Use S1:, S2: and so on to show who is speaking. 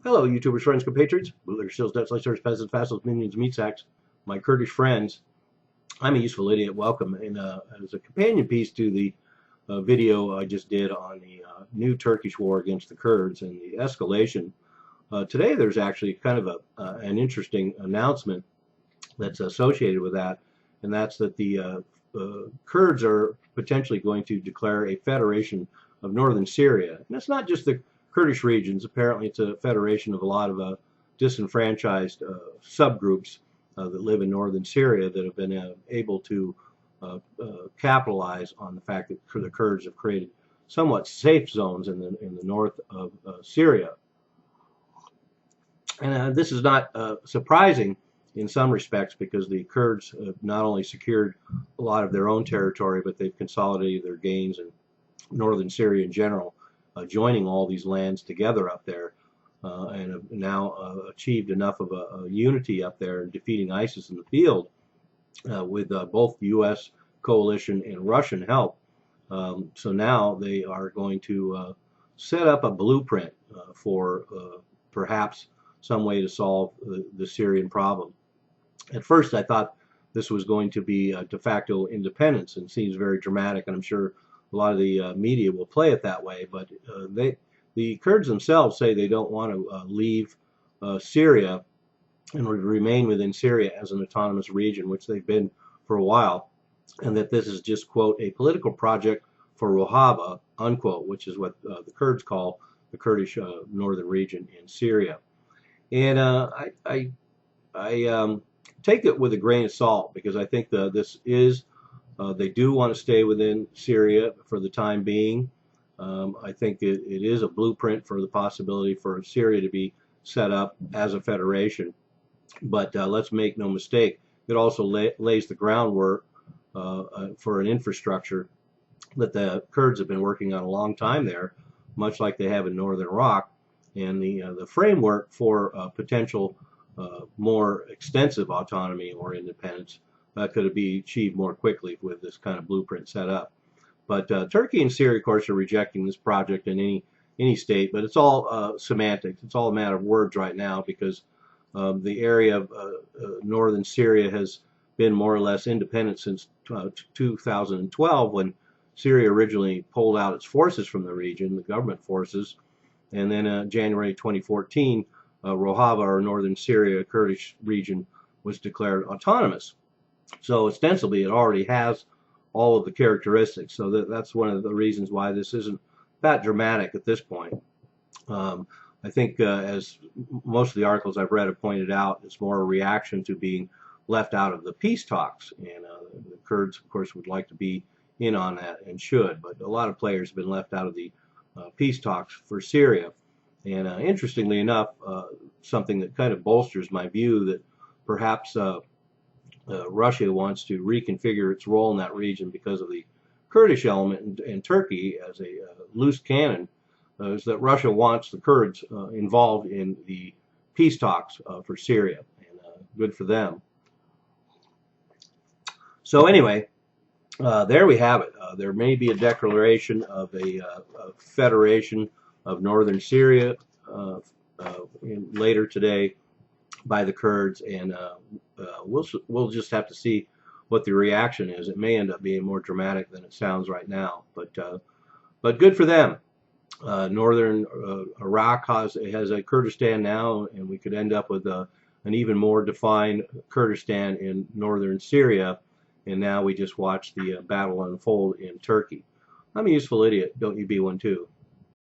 S1: Hello, YouTubers, friends, compatriots, bootleggers, shills, Dutch, lightsers, peasants, vassals, minions, meat sacks, my Kurdish friends. I'm a useful idiot. Welcome. And as a companion piece to the video I just did on the new Turkish war against the Kurds and the escalation, today there's actually kind of an interesting announcement that's associated with that, and that's that the Kurds are potentially going to declare a federation of northern Syria. And it's not just the Kurdish regions. Apparently, it's a federation of a lot of disenfranchised subgroups that live in northern Syria that have been able to capitalize on the fact that the Kurds have created somewhat safe zones in the north of Syria. And this is not surprising in some respects because the Kurds have not only secured a lot of their own territory, but they've consolidated their gains in northern Syria in general, joining all these lands together up there, and have now achieved enough of a unity up there in defeating ISIS in the field with both the U.S. coalition and Russian help. So now they are going to set up a blueprint for perhaps some way to solve the Syrian problem. At first, I thought this was going to be de facto independence, and seems very dramatic, and I'm sure a lot of the media will play it that way. But the Kurds themselves say they don't want to leave Syria and remain within Syria as an autonomous region, which they've been for a while, and that this is just, quote, a political project for Rojava, unquote, which is what the Kurds call the Kurdish northern region in Syria. And I take it with a grain of salt because I think this is, they do want to stay within Syria for the time being. I think it is a blueprint for the possibility for Syria to be set up as a federation. But let's make no mistake, it also lays the groundwork for an infrastructure that the Kurds have been working on a long time there, much like they have in northern Iraq. And the framework for potential more extensive autonomy or independence could be achieved more quickly with this kind of blueprint set up. But Turkey and Syria, of course, are rejecting this project in any state. But it's all semantics. It's all a matter of words right now because the area of northern Syria has been more or less independent since 2012, when Syria originally pulled out its forces from the region, the government forces. And then January 2014, Rojava, or northern Syria Kurdish region, was declared autonomous. So ostensibly, it already has all of the characteristics. So that's one of the reasons why this isn't that dramatic at this point. I think, as most of the articles I've read have pointed out, it's more a reaction to being left out of the peace talks. And the Kurds, of course, would like to be in on that and should. But a lot of players have been left out of the peace talks for Syria. And interestingly enough, something that kind of bolsters my view that perhaps Russia wants to reconfigure its role in that region because of the Kurdish element in Turkey as a loose cannon, is that Russia wants the Kurds involved in the peace talks for Syria, and good for them. So anyway, there we have it. There may be a declaration of a federation of northern Syria later today by the Kurds, and we'll just have to see what the reaction is. It may end up being more dramatic than it sounds right now, but good for them. Northern Iraq has a Kurdistan now, and we could end up with an even more defined Kurdistan in northern Syria. And now we just watch the battle unfold in Turkey. I'm a useful idiot. Don't you be one too.